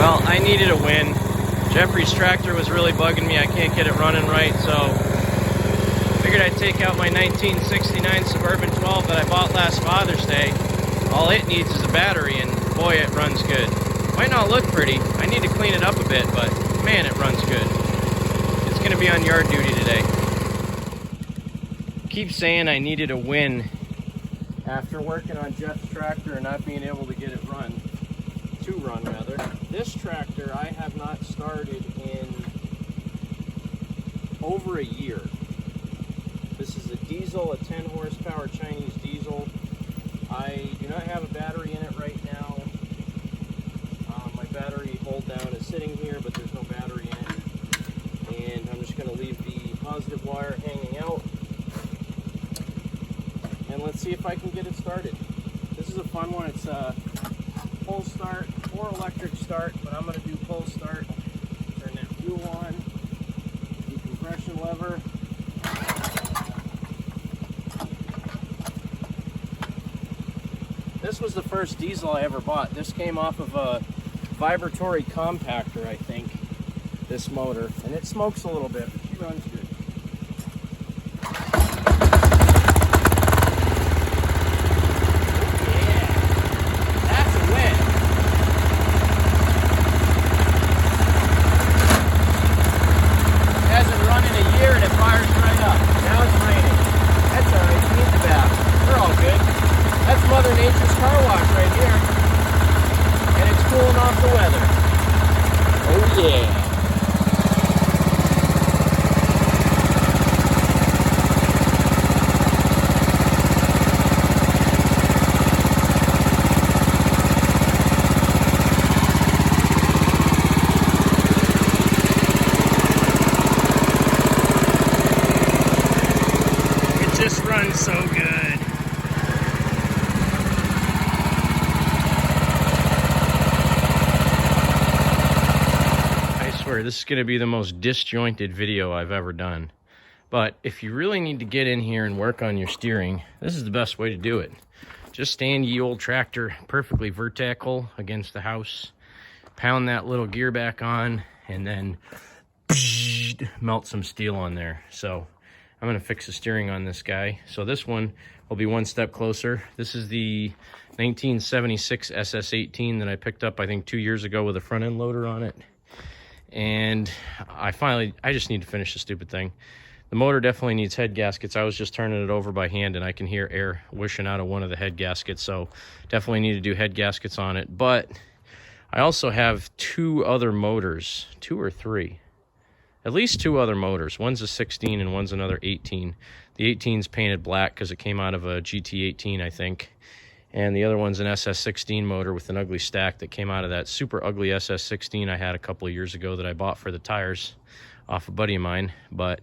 Well, I needed a win. Jeffrey's tractor was really bugging me. I can't get it running right, so figured I'd take out my 1969 Suburban 12 that I bought last Father's Day. All it needs is a battery, and boy, it runs good. Might not look pretty. I need to clean it up a bit, but man, it runs good. It's gonna be on yard duty today. Keep saying I needed a win after working on Jeff's tractor and not being able to get it to run rather. This tractor I have not started in over a year. This is a diesel, a 10 horsepower Chinese diesel. I do not have a battery in it right now. My battery hold down is sitting here, but there's no battery in it. And I'm just going to leave the positive wire hanging out. And let's see if I can get it started. This is a fun one. It's a pull start or electric start, but I'm going to do pull start. Turn that fuel on, decompression lever. This was the first diesel I ever bought. This came off of a vibratory compactor, I think, this motor. And it smokes a little bit, but she runs good. Mother Nature's car wash right here, and it's cooling off the weather. Oh yeah. It just runs so good. This is going to be the most disjointed video I've ever done. But if you really need to get in here and work on your steering, this is the best way to do it. Just stand ye old tractor perfectly vertical against the house, pound that little gear back on, and then melt some steel on there. So I'm going to fix the steering on this guy. So this one will be one step closer. This is the 1976 SS18 that I picked up, I think, 2 years ago with a front end loader on it. And I just need to finish the stupid thing. The motor definitely needs head gaskets. I was just turning it over by hand and I can hear air whooshing out of one of the head gaskets. So definitely need to do head gaskets on it. But I also have two other motors, two or three, at least two other motors. One's a 16 and one's another 18. The 18's painted black because it came out of a GT18, I think. And the other one's an SS16 motor with an ugly stack that came out of that super ugly SS16 I had a couple of years ago that I bought for the tires off a buddy of mine. But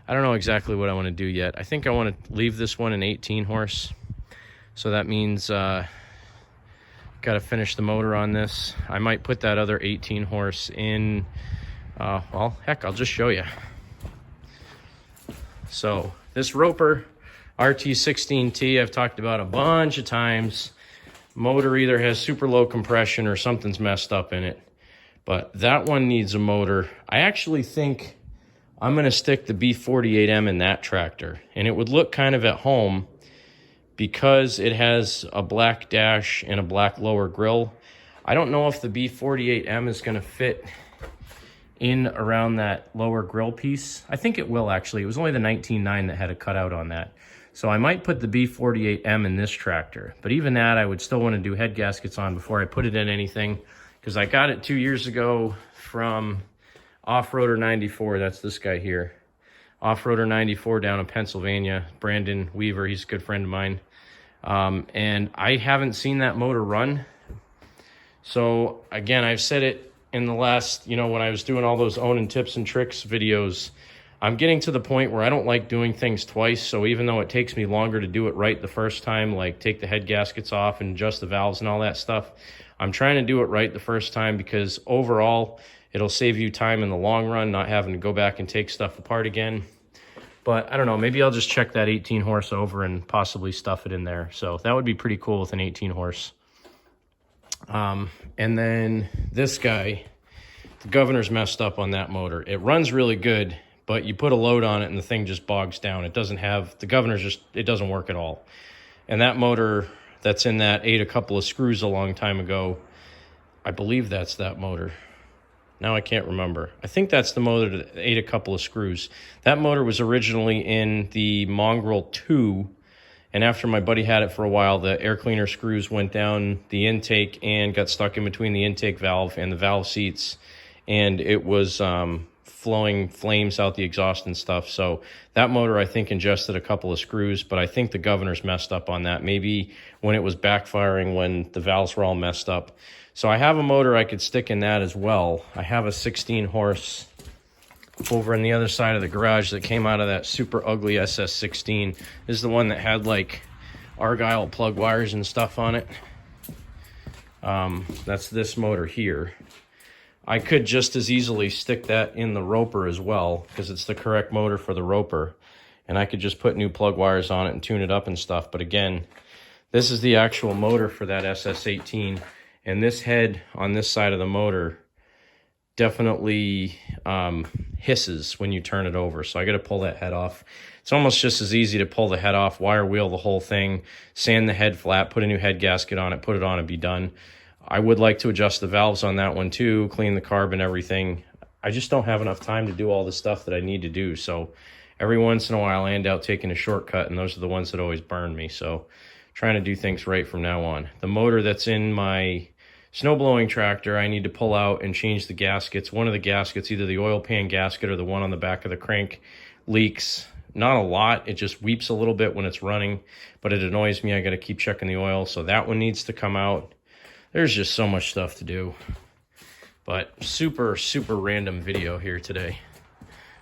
I don't know exactly what I want to do yet. I think I want to leave this one an 18 horse. So that means got to finish the motor on this. I might put that other 18 horse in, well, heck, I'll just show you. So this Roper RT16T I've talked about a bunch of times. Motor either has super low compression or something's messed up in it. But that one needs a motor. I actually think I'm going to stick the B48M in that tractor. And it would look kind of at home because it has a black dash and a black lower grille. I don't know if the B48M is going to fit in around that lower grille piece. I think it will actually. It was only the 19.9 that had a cutout on that. So I might put the B48M in this tractor, but even that I would still want to do head gaskets on before I put it in anything, because I got it 2 years ago from Off-Roader 94. That's this guy here. Off-Roader 94 down in Pennsylvania. Brandon Weaver, he's a good friend of mine. And I haven't seen that motor run. So again, I've said it in the last, when I was doing all those owning tips and tricks videos, I'm getting to the point where I don't like doing things twice. So even though it takes me longer to do it right the first time, like take the head gaskets off and adjust the valves and all that stuff, I'm trying to do it right the first time, because overall it'll save you time in the long run, not having to go back and take stuff apart again. But I don't know, maybe I'll just check that 18 horse over and possibly stuff it in there. So that would be pretty cool with an 18 horse. And then this guy, the governor's messed up on that motor. It runs really good, but you put a load on it and the thing just bogs down. It doesn't have, the governor's just, it doesn't work at all. And that motor that's in that ate a couple of screws a long time ago. I believe that's that motor. Now I can't remember. I think that's the motor that ate a couple of screws. That motor was originally in the Mongrel 2, and after my buddy had it for a while, the air cleaner screws went down the intake and got stuck in between the intake valve and the valve seats, and it was flowing flames out the exhaust and stuff. So that motor, I think, ingested a couple of screws, but I think the governor's messed up on that. Maybe when it was backfiring, when the valves were all messed up. So I have a motor I could stick in that as well. I have a 16 horse over on the other side of the garage that came out of that super ugly SS16. This is the one that had like Argyle plug wires and stuff on it. That's this motor here. I could just as easily stick that in the Roper as well, because it's the correct motor for the Roper. And I could just put new plug wires on it and tune it up and stuff. But again, this is the actual motor for that SS18. And this head on this side of the motor definitely hisses when you turn it over. So I got to pull that head off. It's almost just as easy to pull the head off, wire wheel the whole thing, sand the head flat, put a new head gasket on it, put it on and be done. I would like to adjust the valves on that one too, clean the carb and everything. I just don't have enough time to do all the stuff that I need to do. So every once in a while I end out taking a shortcut, and those are the ones that always burn me. So trying to do things right from now on. The motor that's in my snow blowing tractor, I need to pull out and change the gaskets. One of the gaskets, either the oil pan gasket or the one on the back of the crank, leaks. Not a lot, it just weeps a little bit when it's running, but it annoys me. I got to keep checking the oil, so that one needs to come out. There's just so much stuff to do, but super random video here today.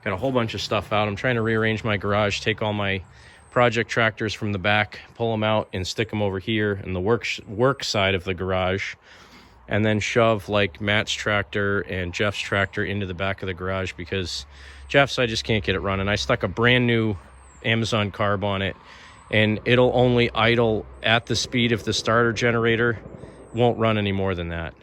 Got a whole bunch of stuff out. I'm trying to rearrange my garage, take all my project tractors from the back, pull them out and stick them over here in the work side of the garage, and then shove like Matt's tractor and Jeff's tractor into the back of the garage, because Jeff's, I just can't get it running. I stuck a brand new Amazon carb on it, and it'll only idle at the speed of the starter generator. Won't run any more than that.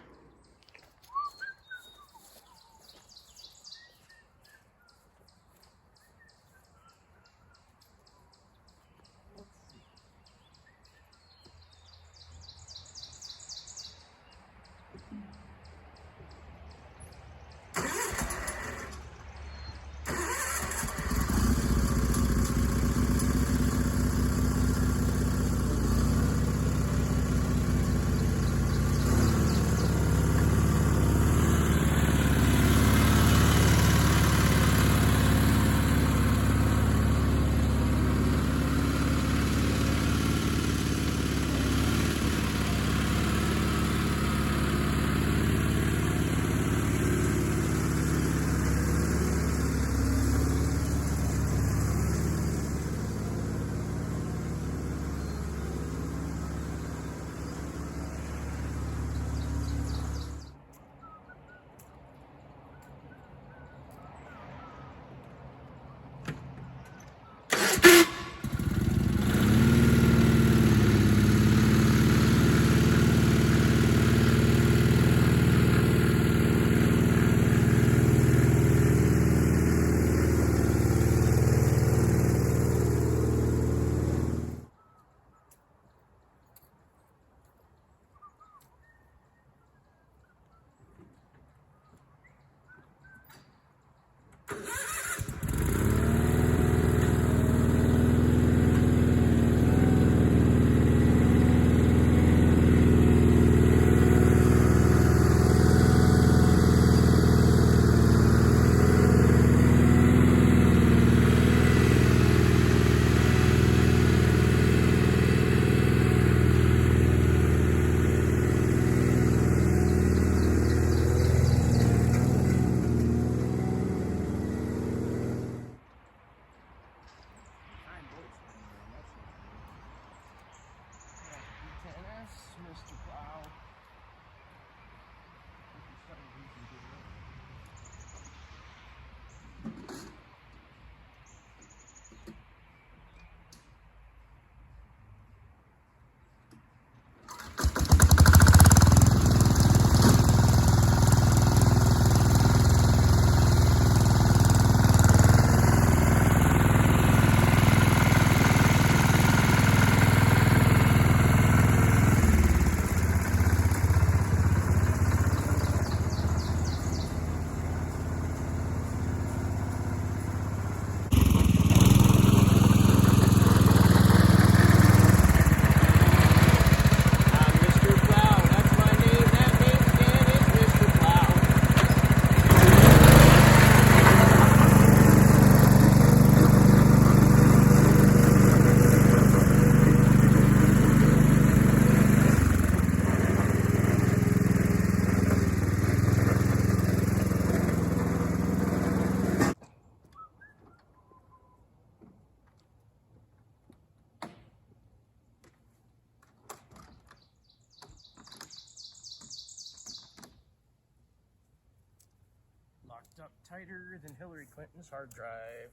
stuck tighter than Hillary Clinton's hard drive.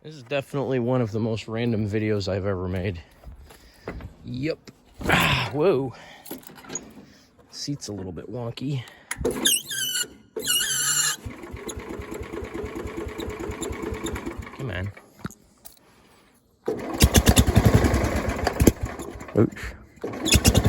This is definitely one of the most random videos I've ever made. Yep. Whoa. Seat's a little bit wonky. Come on. Ooch.